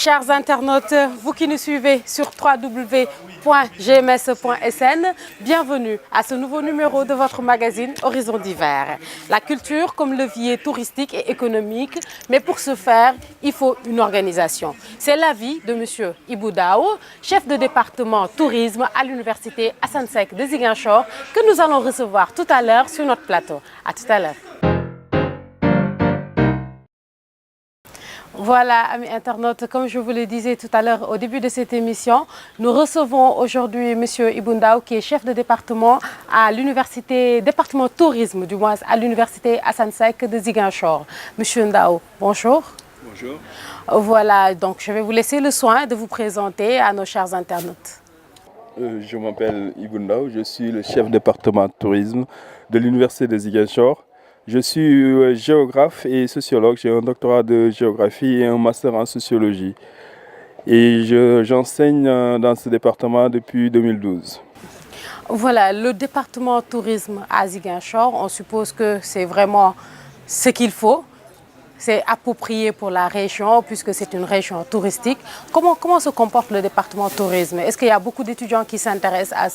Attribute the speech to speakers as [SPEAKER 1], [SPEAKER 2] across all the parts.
[SPEAKER 1] Chers internautes, vous qui nous suivez sur www.gms.sn, bienvenue à ce nouveau numéro de votre magazine Horizons divers. La culture comme levier touristique et économique, mais pour ce faire, il faut une organisation. C'est l'avis de M. Ibou Dao, chef de département tourisme à l'université Assane Seck de Ziguinchor, que nous allons recevoir tout à l'heure sur notre plateau. À tout à l'heure. Voilà, amis internautes, comme je vous le disais tout à l'heure au début de cette émission, nous recevons aujourd'hui M. Ibou Dao, qui est chef de département à l'université, département tourisme du moins, à l'université Assane Seck de Ziguinchor. Monsieur Ndao, bonjour.
[SPEAKER 2] Bonjour.
[SPEAKER 1] Voilà, donc je vais vous laisser le soin de vous présenter à nos chers internautes.
[SPEAKER 2] Je m'appelle Ibou Dao, je suis le chef de département tourisme de l'université de Ziguinchor. Je suis géographe et sociologue, j'ai un doctorat de géographie et un master en sociologie. Et j'enseigne dans ce département depuis 2012.
[SPEAKER 1] Voilà, le département tourisme à Ziguinchor, on suppose que c'est vraiment ce qu'il faut. C'est approprié pour la région puisque c'est une région touristique. Comment se comporte le département tourisme? Est-ce qu'il y a beaucoup d'étudiants qui s'intéressent à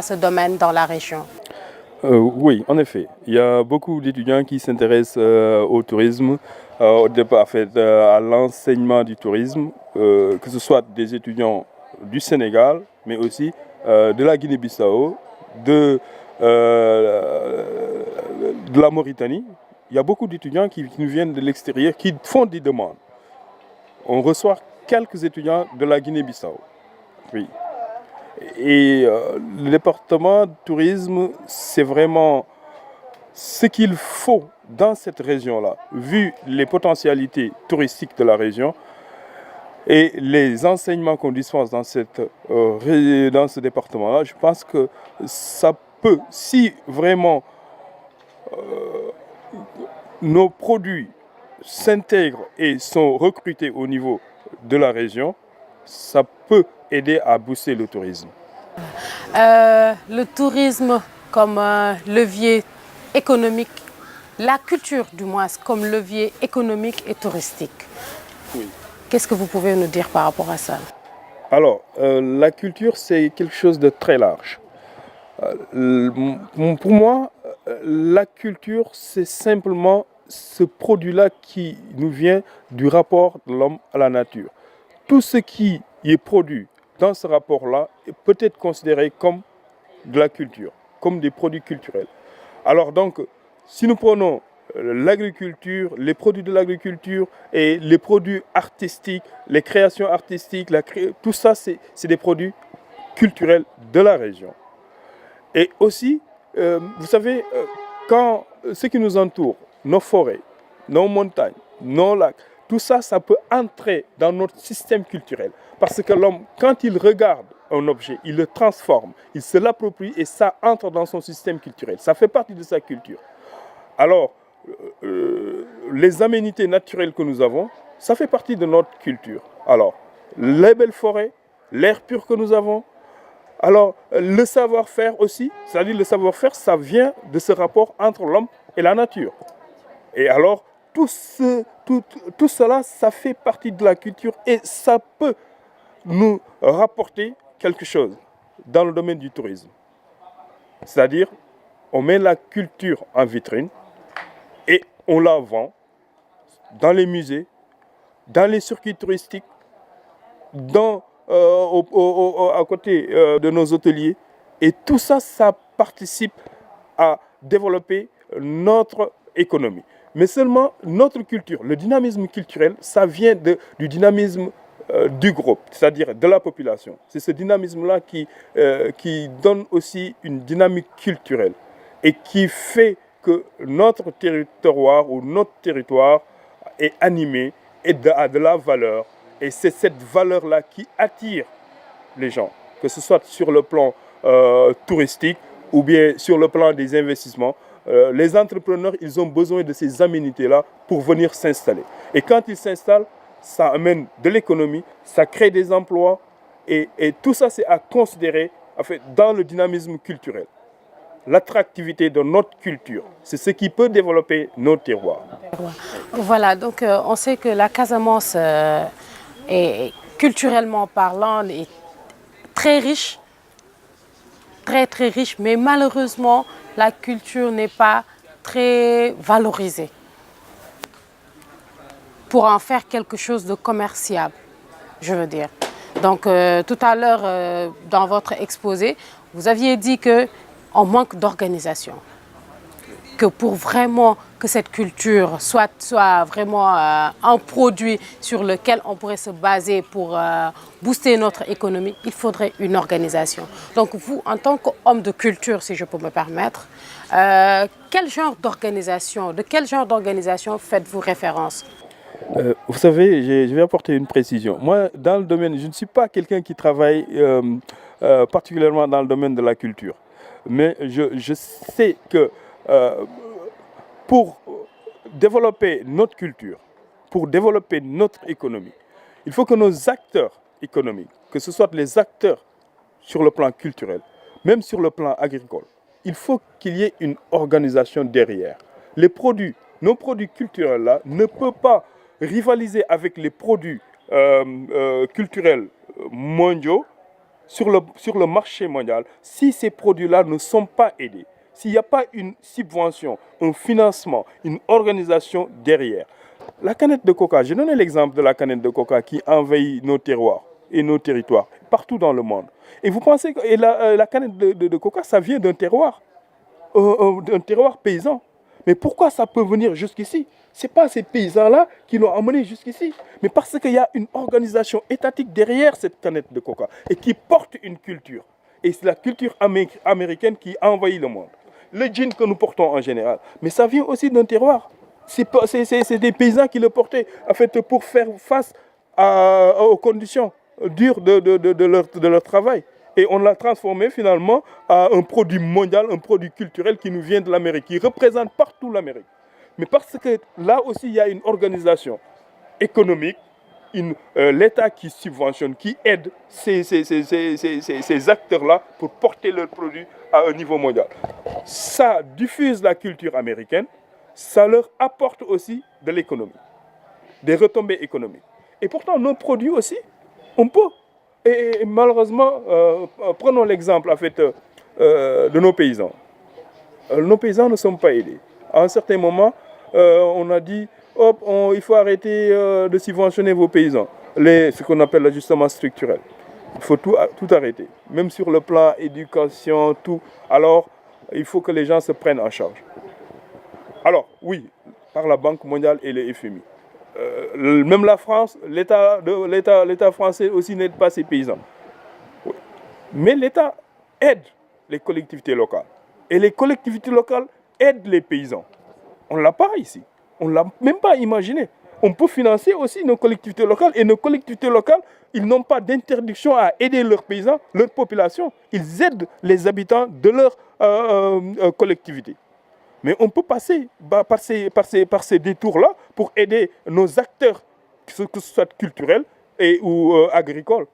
[SPEAKER 1] ce domaine dans la région?
[SPEAKER 2] Oui, en effet. Il y a beaucoup d'étudiants qui s'intéressent au tourisme, à l'enseignement du tourisme, que ce soit des étudiants du Sénégal, mais aussi de la Guinée-Bissau, de la Mauritanie. Il y a beaucoup d'étudiants qui nous viennent de l'extérieur, qui font des demandes. On reçoit quelques étudiants de la Guinée-Bissau. Oui. Et le département de tourisme, c'est vraiment ce qu'il faut dans cette région-là, vu les potentialités touristiques de la région et les enseignements qu'on dispense dans ce département-là. Je pense que ça peut, si vraiment nos produits s'intègrent et sont recrutés au niveau de la région, ça peut aider à booster le tourisme.
[SPEAKER 1] Le tourisme comme levier économique, la culture du moins comme levier économique et touristique.
[SPEAKER 2] Oui.
[SPEAKER 1] Qu'est-ce que vous pouvez nous dire par rapport à ça?
[SPEAKER 2] Alors, la culture, c'est quelque chose de très large. Pour moi, la culture, c'est simplement ce produit-là qui nous vient du rapport de l'homme à la nature. Tout ce qui est produit dans ce rapport-là peut être considéré comme de la culture, comme des produits culturels. Alors donc, si nous prenons l'agriculture, les produits de l'agriculture et les produits artistiques, les créations artistiques, tout ça, c'est des produits culturels de la région. Et aussi, vous savez, quand ce qui nous entoure, nos forêts, nos montagnes, nos lacs, tout ça, ça peut entrer dans notre système culturel. Parce que l'homme, quand il regarde un objet, il le transforme, il se l'approprie et ça entre dans son système culturel. Ça fait partie de sa culture. Alors, les aménités naturelles que nous avons, ça fait partie de notre culture. Alors, les belles forêts, l'air pur que nous avons. Alors, le savoir-faire aussi, c'est-à-dire le savoir-faire, ça vient de ce rapport entre l'homme et la nature. Et alors, tout cela, ça fait partie de la culture et ça peut nous rapporter quelque chose dans le domaine du tourisme. C'est-à-dire, on met la culture en vitrine et on la vend dans les musées, dans les circuits touristiques, à côté de nos hôteliers. Et tout ça, ça participe à développer notre économie. Mais seulement notre culture, le dynamisme culturel, ça vient du dynamisme du groupe, c'est-à-dire de la population. C'est ce dynamisme-là qui donne aussi une dynamique culturelle et qui fait que notre territoire ou notre territoire est animé et a de la valeur. Et c'est cette valeur-là qui attire les gens, que ce soit sur le plan touristique ou bien sur le plan des investissements. Les entrepreneurs, ils ont besoin de ces aménités-là pour venir s'installer. Et quand ils s'installent, ça amène de l'économie, ça crée des emplois et tout ça, c'est à considérer en fait, dans le dynamisme culturel. L'attractivité de notre culture, c'est ce qui peut développer nos terroirs.
[SPEAKER 1] Voilà, donc on sait que la Casamance et culturellement parlant, est très riche, très très riche, mais malheureusement, la culture n'est pas très valorisée pour en faire quelque chose de commerciable, je veux dire. Donc tout à l'heure, dans votre exposé, vous aviez dit qu'on manque d'organisation. Que pour vraiment que cette culture soit vraiment un produit sur lequel on pourrait se baser pour booster notre économie, il faudrait une organisation. Donc vous, en tant qu'homme de culture, si je peux me permettre, de quel genre d'organisation faites-vous référence?
[SPEAKER 2] Vous savez, je vais apporter une précision. Moi, dans le domaine, je ne suis pas quelqu'un qui travaille particulièrement dans le domaine de la culture. Mais je sais que pour développer notre culture, pour développer notre économie, il faut que nos acteurs économiques, que ce soit les acteurs sur le plan culturel, même sur le plan agricole, il faut qu'il y ait une organisation derrière. Les produits, nos produits culturels là, ne peuvent pas rivaliser avec les produits culturels mondiaux sur le marché mondial si ces produits-là ne sont pas aidés. S'il n'y a pas une subvention, un financement, une organisation derrière. La canette de coca, j'ai donné l'exemple de la canette de coca qui envahit nos terroirs et nos territoires partout dans le monde. Et vous pensez que la canette de coca, ça vient d'un terroir paysan. Mais pourquoi ça peut venir jusqu'ici? Ce n'est pas ces paysans-là qui l'ont emmené jusqu'ici, mais parce qu'il y a une organisation étatique derrière cette canette de coca et qui porte une culture. Et c'est la culture américaine qui envahit le monde. Le jean que nous portons en général, mais ça vient aussi d'un terroir. C'est des paysans qui le portaient en fait, pour faire face aux conditions dures de leur travail. Et on l'a transformé finalement en un produit mondial, un produit culturel qui nous vient de l'Amérique, qui représente partout l'Amérique. Mais parce que là aussi, il y a une organisation économique, l'État qui subventionne, qui aide ces acteurs-là pour porter leurs produits à un niveau mondial. Ça diffuse la culture américaine, ça leur apporte aussi de l'économie, des retombées économiques. Et pourtant, nos produits aussi, on peut. Et malheureusement, prenons l'exemple en fait, de nos paysans. Nos paysans ne sont pas aidés. À un certain moment, on a dit il faut arrêter de subventionner vos paysans, ce qu'on appelle l'ajustement structurel. Il faut tout arrêter, même sur le plan éducation, tout. Alors, il faut que les gens se prennent en charge. Alors, oui, par la Banque mondiale et le FMI. Même la France, l'État français aussi n'aide pas ses paysans. Oui. Mais l'État aide les collectivités locales. Et les collectivités locales aident les paysans. On ne l'a pas ici. On ne l'a même pas imaginé. On peut financer aussi nos collectivités locales. Et nos collectivités locales, ils n'ont pas d'interdiction à aider leurs paysans, leur population. Ils aident les habitants de leur collectivité. Mais on peut passer par ces détours-là pour aider nos acteurs, que ce soit culturels ou agricoles,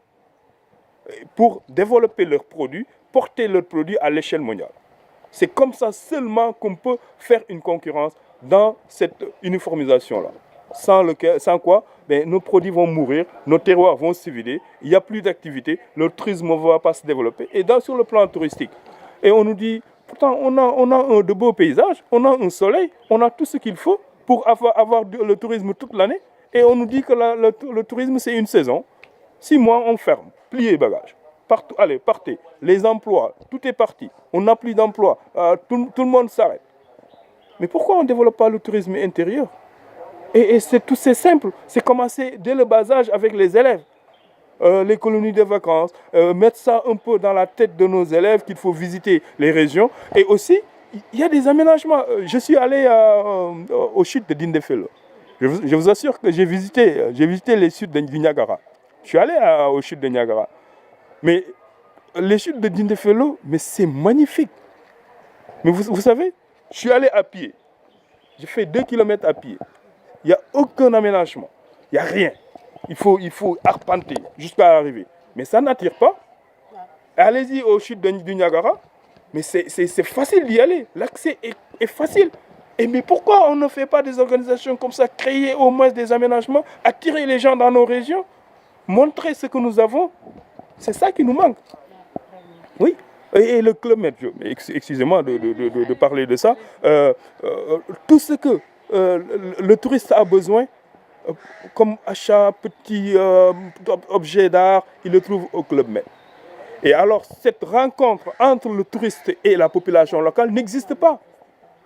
[SPEAKER 2] pour développer leurs produits, porter leurs produits à l'échelle mondiale. C'est comme ça seulement qu'on peut faire une concurrence dans cette uniformisation-là. Sans quoi, nos produits vont mourir, nos terroirs vont se vider, il n'y a plus d'activité, le tourisme ne va pas se développer. Et sur le plan touristique, et on nous dit, pourtant on a de beaux paysages, on a un soleil, on a tout ce qu'il faut pour avoir le tourisme toute l'année. Et on nous dit que le tourisme c'est une saison. 6 mois, on ferme, pliez bagages. Partout, allez, partez. Les emplois, tout est parti. On n'a plus d'emplois, tout le monde s'arrête. Mais pourquoi on ne développe pas le tourisme intérieur? Et c'est simple, c'est commencer dès le bas âge avec les élèves. Les colonies de vacances, mettre ça un peu dans la tête de nos élèves qu'il faut visiter les régions. Et aussi, il y a des aménagements. Je suis allé aux chutes de Dindéfelo. Je vous assure que j'ai visité les chutes du Niagara. Je suis allé aux chutes de Niagara. Mais les chutes de Dindéfelo, mais c'est magnifique. Mais vous savez, je suis allé à pied. J'ai fait 2 km à pied. Il n'y a aucun aménagement. Il n'y a rien. Il faut arpenter jusqu'à arriver. Mais ça n'attire pas. Allez-y aux chutes du Niagara. Mais c'est facile d'y aller. L'accès est facile. Mais pourquoi on ne fait pas des organisations comme ça, créer au moins des aménagements, attirer les gens dans nos régions? montrer ce que nous avons, c'est ça qui nous manque. Oui. Et le Club Med, excusez-moi de parler de ça, tout ce que le touriste a besoin, comme achat, petit objet d'art, il le trouve au Club Med. Et alors, cette rencontre entre le touriste et la population locale n'existe pas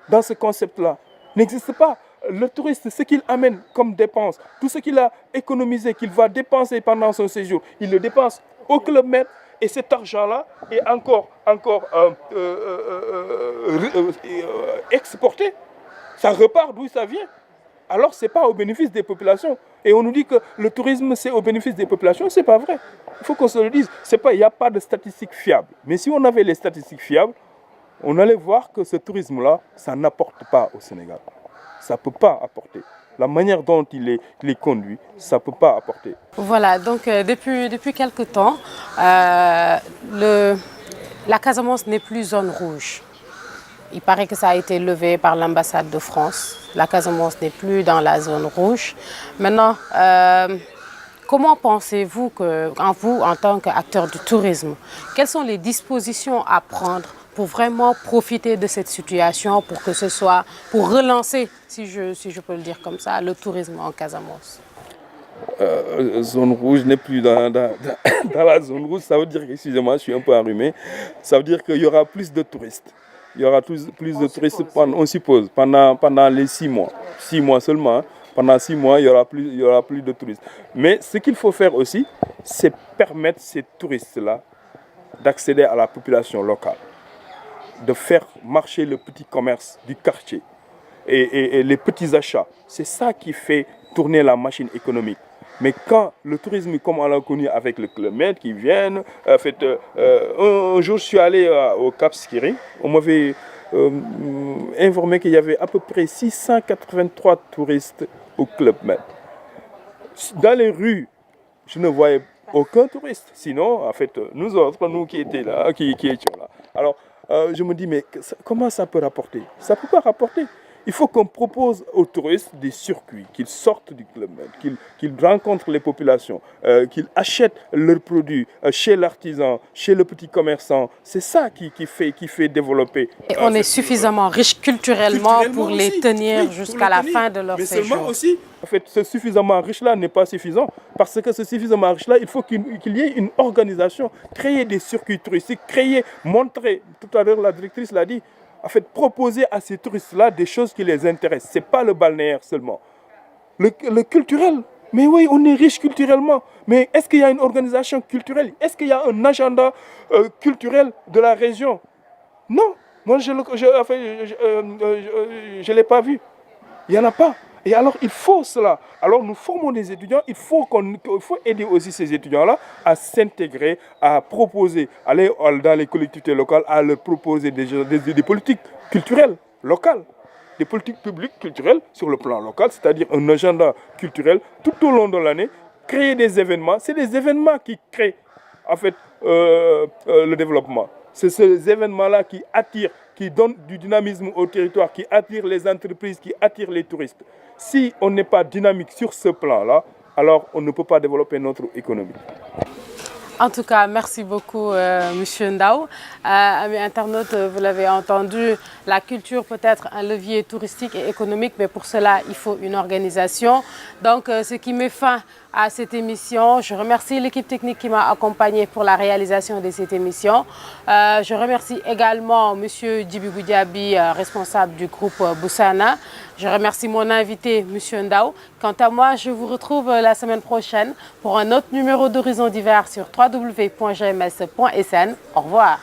[SPEAKER 2] dans ce concept-là. N'existe pas. Le touriste, ce qu'il amène comme dépense, tout ce qu'il a économisé, qu'il va dépenser pendant son séjour, il le dépense au Club Med. Et cet argent-là est encore exporté. Ça repart d'où ça vient. Alors, ce n'est pas au bénéfice des populations. Et on nous dit que le tourisme, c'est au bénéfice des populations. Ce n'est pas vrai. Il faut qu'on se le dise. Il n'y a pas de statistiques fiables. Mais si on avait les statistiques fiables, on allait voir que ce tourisme-là, ça n'apporte pas au Sénégal. Ça ne peut pas apporter. La manière dont il est conduit, ça ne peut pas apporter.
[SPEAKER 1] Voilà, donc depuis quelque temps, la Casamance n'est plus zone rouge. Il paraît que ça a été levé par l'ambassade de France. La Casamance n'est plus dans la zone rouge. Maintenant, comment pensez-vous vous, en tant qu'acteur du tourisme, quelles sont les dispositions à prendre pour vraiment profiter de cette situation, pour que ce soit, pour relancer, si je peux le dire comme ça, le tourisme en Casamance?
[SPEAKER 2] Zone rouge n'est plus dans la zone rouge, ça veut dire, excusez-moi, je suis un peu enrhumé, ça veut dire qu'il y aura plus de touristes. Il y aura plus de touristes, on suppose, pendant les 6 mois. 6 mois seulement, hein. Pendant 6 mois, il y aura plus de touristes. Mais ce qu'il faut faire aussi, c'est permettre ces touristes-là d'accéder à la population locale, de faire marcher le petit commerce du quartier et les petits achats. C'est ça qui fait tourner la machine économique. Mais quand le tourisme, comme on l'a connu avec le Club Med qui viennent, un jour je suis allé au Cap Skirring, on m'avait informé qu'il y avait à peu près 683 touristes au Club Med. Dans les rues, je ne voyais aucun touriste. Sinon, en fait, nous qui étions là, qui étions là. Alors, je me dis, mais comment ça peut rapporter? Ça ne peut pas rapporter. Il faut qu'on propose aux touristes des circuits, qu'ils sortent du Club Med, qu'ils rencontrent les populations, qu'ils achètent leurs produits chez l'artisan, chez le petit commerçant. C'est ça qui fait développer.
[SPEAKER 1] Et on est suffisamment riche culturellement pour les tenir jusqu'à la fin de leur séjour. Mais
[SPEAKER 2] seulement aussi, en fait, ce suffisamment riche-là n'est pas suffisant. Parce que ce suffisamment riche-là, il faut qu'il y ait une organisation, créer des circuits touristiques, montrer, tout à l'heure la directrice l'a dit, en fait, proposer à ces touristes-là des choses qui les intéressent. Ce n'est pas le balnéaire seulement. Le culturel, mais oui, on est riche culturellement. Mais est-ce qu'il y a une organisation culturelle? Est-ce qu'il y a un agenda culturel de la région? Non. Moi, je ne l'ai pas vu. Il n'y en a pas. Et alors, il faut cela. Alors, nous formons des étudiants. Il faut aider aussi ces étudiants-là à s'intégrer, à proposer, aller dans les collectivités locales, à leur proposer des politiques culturelles locales, des politiques publiques culturelles sur le plan local, c'est-à-dire un agenda culturel tout au long de l'année, créer des événements. C'est des événements qui créent, en fait, le développement. C'est ces événements-là qui attirent, qui donnent du dynamisme au territoire, qui attirent les entreprises, qui attirent les touristes. Si on n'est pas dynamique sur ce plan-là, alors on ne peut pas développer notre économie.
[SPEAKER 1] En tout cas, merci beaucoup, Monsieur Ndao. Amis internautes, vous l'avez entendu, la culture peut être un levier touristique et économique, mais pour cela, il faut une organisation. Donc, ce qui met fin à cette émission. Je remercie l'équipe technique qui m'a accompagné pour la réalisation de cette émission. Je remercie également Monsieur Djibi Goudiaby, responsable du groupe Boussana. Je remercie mon invité, Monsieur Ndao. Quant à moi, je vous retrouve la semaine prochaine pour un autre numéro d'Horizon d'hiver sur www.gms.sn. Au revoir.